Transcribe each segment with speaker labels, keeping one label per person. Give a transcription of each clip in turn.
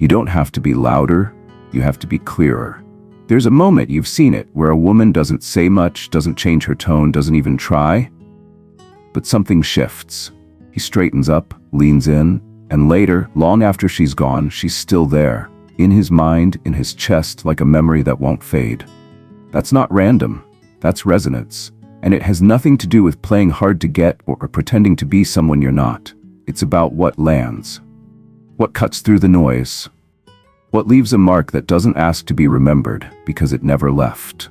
Speaker 1: You don't have to be louder, you have to be clearer. There's a moment, you've seen it, where a woman doesn't say much, doesn't change her tone, doesn't even try, but something shifts. He straightens up, leans in, and later, long after she's gone, she's still there, in his mind, in his chest, like a memory that won't fade. That's not random, that's resonance, and it has nothing to do with playing hard to get or pretending to be someone you're not. It's about what lands, what cuts through the noise, what leaves a mark that doesn't ask to be remembered because it never left.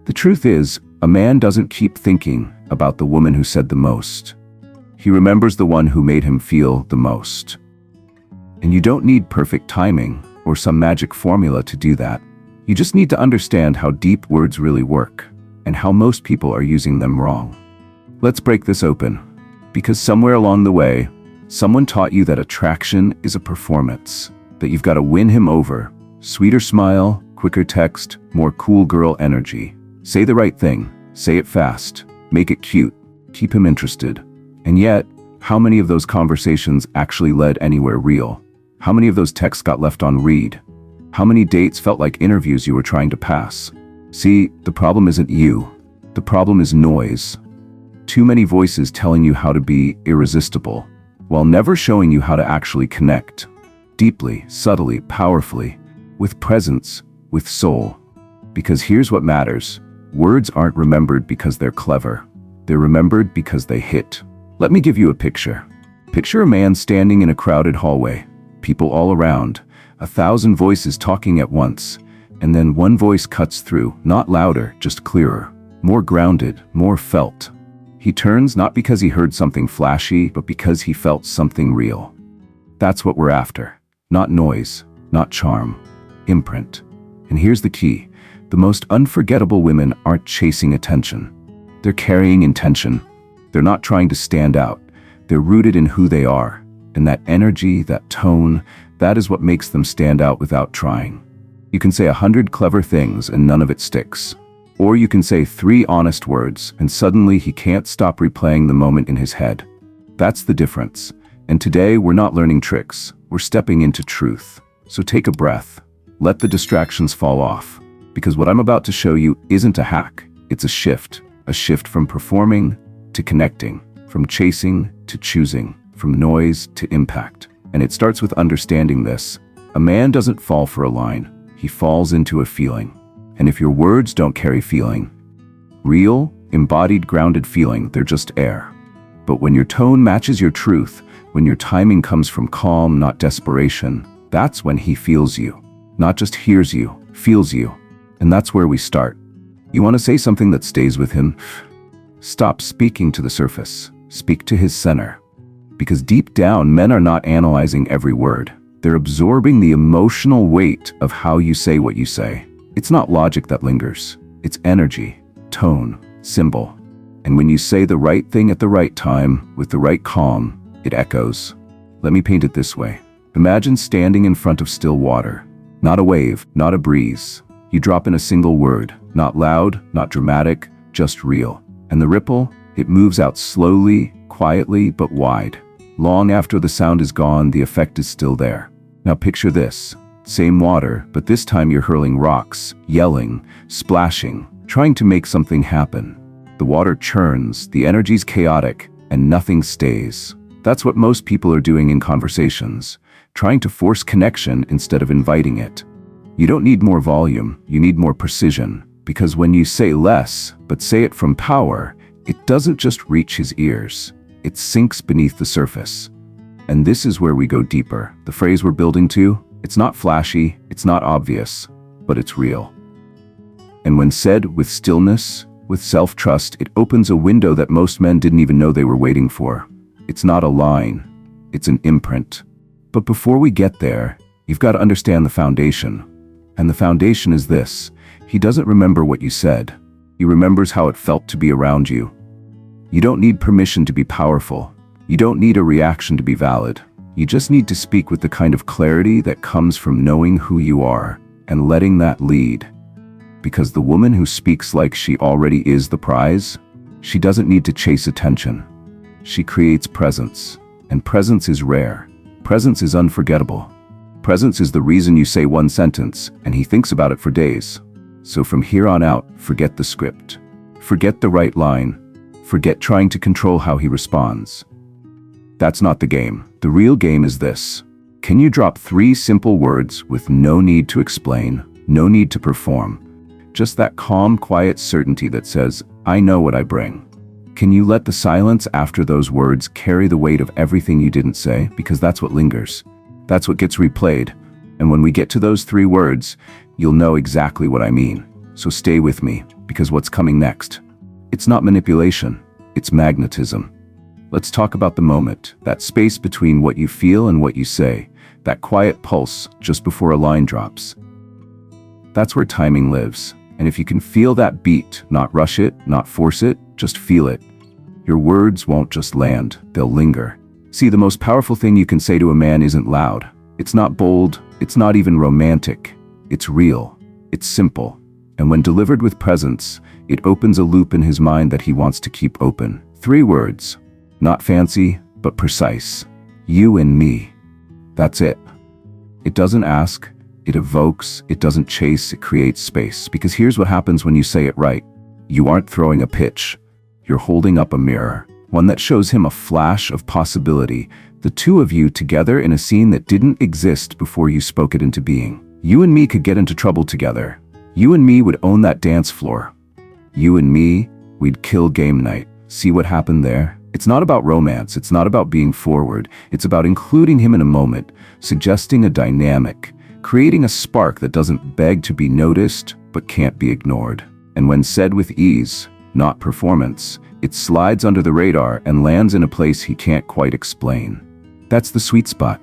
Speaker 1: The truth is, a man doesn't keep thinking about the woman who said the most. He remembers the one who made him feel the most. And you don't need perfect timing or some magic formula to do that. You just need to understand how deep words really work and how most people are using them wrong. Let's break this open, because somewhere along the way, someone taught you that attraction is a performance, that you've got to win him over. Sweeter smile, quicker text, more cool girl energy. Say the right thing, say it fast, make it cute, keep him interested. And yet, how many of those conversations actually led anywhere real? How many of those texts got left on read? How many dates felt like interviews you were trying to pass? See, the problem isn't you. The problem is noise. Too many voices telling you how to be irresistible, while never showing you how to actually connect. Deeply, subtly, powerfully, with presence, with soul. Because here's what matters. Words aren't remembered because they're clever. They're remembered because they hit. Let me give you a picture. Picture a man standing in a crowded hallway, people all around, 1,000 voices talking at once, and then one voice cuts through, not louder, just clearer, more grounded, more felt. He turns not because he heard something flashy, but because he felt something real. That's what we're after. Not noise, not charm, imprint. And here's the key. The most unforgettable women aren't chasing attention. They're carrying intention. They're not trying to stand out. They're rooted in who they are. And that energy, that tone, that is what makes them stand out without trying. You can say 100 clever things and none of it sticks. Or you can say 3 honest words and suddenly he can't stop replaying the moment in his head. That's the difference. And today we're not learning tricks. We're stepping into truth. So take a breath. Let the distractions fall off. Because what I'm about to show you isn't a hack. It's a shift from performing to connecting, from chasing to choosing, from noise to impact. And it starts with understanding this. A man doesn't fall for a line. He falls into a feeling. And if your words don't carry feeling, real, embodied, grounded feeling, they're just air. But when your tone matches your truth, when your timing comes from calm, not desperation, that's when he feels you. Not just hears you, feels you. And that's where we start. You want to say something that stays with him? Stop speaking to the surface. Speak to his center. Because deep down, men are not analyzing every word. They're absorbing the emotional weight of how you say what you say. It's not logic that lingers. It's energy, tone, symbol. And when you say the right thing at the right time, with the right calm, it echoes. Let me paint it this way. Imagine standing in front of still water. Not a wave, not a breeze. You drop in a single word, not loud, not dramatic, just real. And the ripple, it moves out slowly, quietly, but wide. Long after the sound is gone, the effect is still there. Now picture this. Same water, but this time you're hurling rocks, yelling, splashing, trying to make something happen. The water churns, the energy's chaotic, and nothing stays. That's what most people are doing in conversations, trying to force connection instead of inviting it. You don't need more volume, you need more precision, because when you say less, but say it from power, it doesn't just reach his ears, it sinks beneath the surface. And this is where we go deeper. The phrase we're building to, it's not flashy, it's not obvious, but it's real. And when said with stillness, with self-trust, it opens a window that most men didn't even know they were waiting for. It's not a line, it's an imprint. But before we get there, you've got to understand the foundation. And the foundation is this. He doesn't remember what you said. He remembers how it felt to be around you. You don't need permission to be powerful. You don't need a reaction to be valid. You just need to speak with the kind of clarity that comes from knowing who you are and letting that lead. Because the woman who speaks like she already is the prize, she doesn't need to chase attention. She creates presence, and presence is rare. Presence is unforgettable. Presence is the reason you say one sentence, and he thinks about it for days. So from here on out, forget the script. Forget the right line. Forget trying to control how he responds. That's not the game. The real game is this. Can you drop 3 simple words with no need to explain, no need to perform? Just that calm, quiet certainty that says, I know what I bring. Can you let the silence after those words carry the weight of everything you didn't say? Because that's what lingers. That's what gets replayed. And when we get to those 3 words, you'll know exactly what I mean. So stay with me, because what's coming next? It's not manipulation, it's magnetism. Let's talk about the moment, that space between what you feel and what you say, that quiet pulse just before a line drops. That's where timing lives. And if you can feel that beat, not rush it, not force it, just feel it, your words won't just land, they'll linger. See, the most powerful thing you can say to a man isn't loud. It's not bold, it's not even romantic. It's real, it's simple. And when delivered with presence, it opens a loop in his mind that he wants to keep open. 3 words, not fancy, but precise. You and me. That's it. It doesn't ask, it evokes, it doesn't chase, it creates space. Because here's what happens when you say it right. You aren't throwing a pitch. You're holding up a mirror, one that shows him a flash of possibility, the 2 of you together in a scene that didn't exist before you spoke it into being. You and me could get into trouble together. You and me would own that dance floor. You and me, we'd kill game night. See what happened there? It's not about romance, it's not about being forward, it's about including him in a moment, suggesting a dynamic, creating a spark that doesn't beg to be noticed, but can't be ignored. And when said with ease, not performance, it slides under the radar and lands in a place he can't quite explain. That's the sweet spot,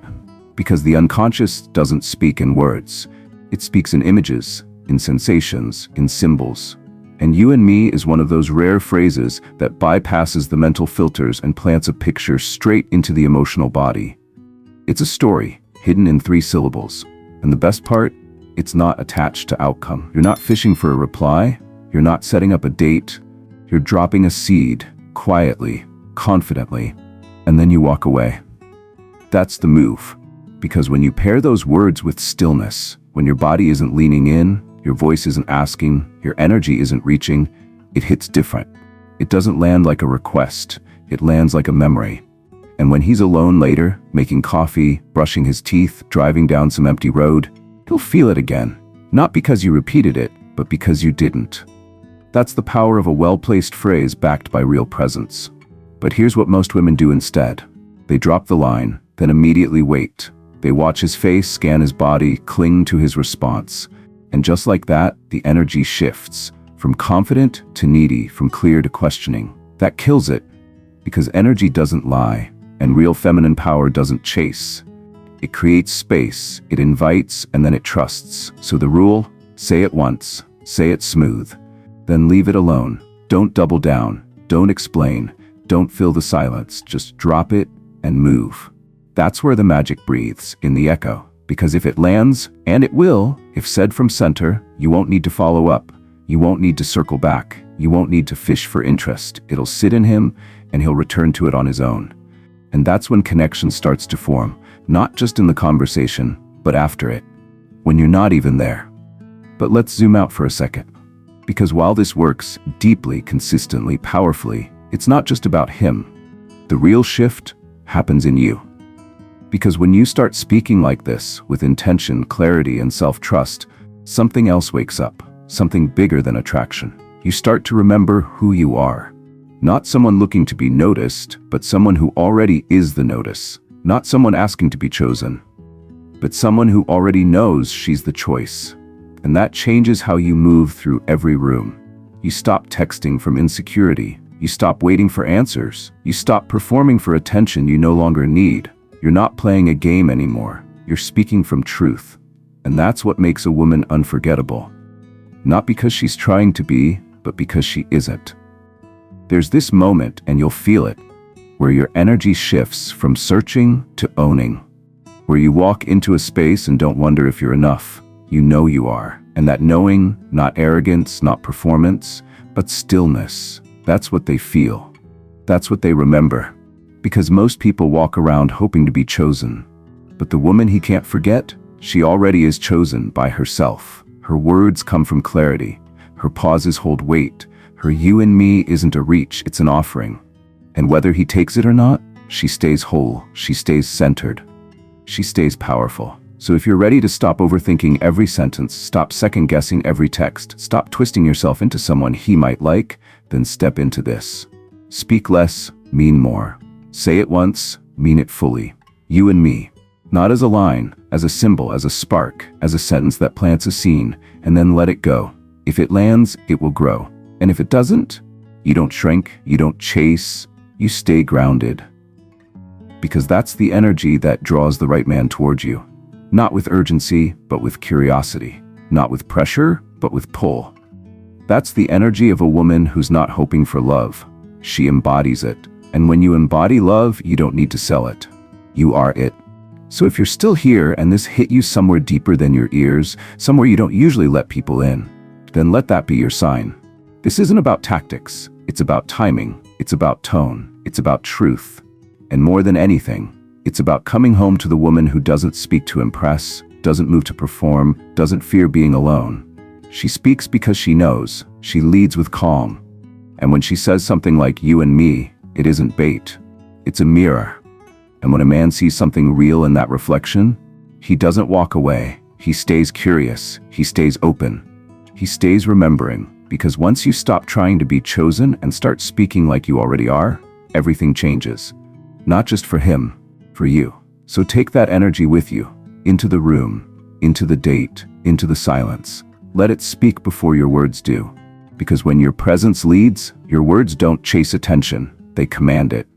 Speaker 1: because the unconscious doesn't speak in words. It speaks in images, in sensations, in symbols. And you and me is one of those rare phrases that bypasses the mental filters and plants a picture straight into the emotional body. It's a story, hidden in 3 syllables. And the best part, it's not attached to outcome. You're not fishing for a reply, you're not setting up a date, you're dropping a seed, quietly, confidently, and then you walk away. That's the move. Because when you pair those words with stillness, when your body isn't leaning in, your voice isn't asking, your energy isn't reaching, it hits different. It doesn't land like a request, it lands like a memory. And when he's alone later, making coffee, brushing his teeth, driving down some empty road, he'll feel it again. Not because you repeated it, but because you didn't. That's the power of a well-placed phrase backed by real presence. But here's what most women do instead. They drop the line, then immediately wait. They watch his face, scan his body, cling to his response. And just like that, the energy shifts, from confident to needy, from clear to questioning. That kills it, because energy doesn't lie, and real feminine power doesn't chase. It creates space, it invites, and then it trusts. So the rule, say it once, say it smooth, then leave it alone. Don't double down, don't explain, don't fill the silence, just drop it and move. That's where the magic breathes, in the echo. Because if it lands, and it will, if said from center, you won't need to follow up. You won't need to circle back. You won't need to fish for interest. It'll sit in him, and he'll return to it on his own. And that's when connection starts to form, not just in the conversation, but after it, when you're not even there. But let's zoom out for a second. Because while this works deeply, consistently, powerfully, it's not just about him. The real shift happens in you. Because when you start speaking like this, with intention, clarity, and self-trust, something else wakes up, something bigger than attraction. You start to remember who you are. Not someone looking to be noticed, but someone who already is the notice. Not someone asking to be chosen, but someone who already knows she's the choice. And that changes how you move through every room. You stop texting from insecurity. You stop waiting for answers. You stop performing for attention you no longer need. You're not playing a game anymore. You're speaking from truth. And that's what makes a woman unforgettable. Not because she's trying to be, but because she isn't. There's this moment, and you'll feel it, where your energy shifts from searching to owning. Where you walk into a space and don't wonder if you're enough. You know you are. And that knowing, not arrogance, not performance, but stillness, that's what they feel. That's what they remember. Because most people walk around hoping to be chosen. But the woman he can't forget, She already is chosen by herself. Her words come from clarity. Her pauses hold weight. Her you and me isn't a reach, it's an offering. And whether he takes it or not, she stays whole, she stays centered. She stays powerful. So if you're ready to stop overthinking every sentence, stop second-guessing every text, stop twisting yourself into someone he might like, then step into this. Speak less, mean more. Say it once, mean it fully. You and me. Not as a line, as a symbol, as a spark, as a sentence that plants a scene, and then let it go. If it lands, it will grow. And if it doesn't, you don't shrink, you don't chase, you stay grounded. Because that's the energy that draws the right man towards you. Not with urgency, but with curiosity. Not with pressure, but with pull. That's the energy of a woman who's not hoping for love. She embodies it. And when you embody love, you don't need to sell it. You are it. So if you're still here and this hit you somewhere deeper than your ears, somewhere you don't usually let people in, then let that be your sign. This isn't about tactics. It's about timing. It's about tone. It's about truth. And more than anything, it's about coming home to the woman who doesn't speak to impress, doesn't move to perform, doesn't fear being alone. She speaks because she knows. She leads with calm. And when she says something like you and me, it isn't bait. It's a mirror. And when a man sees something real in that reflection, he doesn't walk away. He stays curious. He stays open. He stays remembering. Because once you stop trying to be chosen and start speaking like you already are, everything changes. Not just for him, for you. So take that energy with you, into the room, into the date, into the silence. Let it speak before your words do. Because when your presence leads, your words don't chase attention, they command it.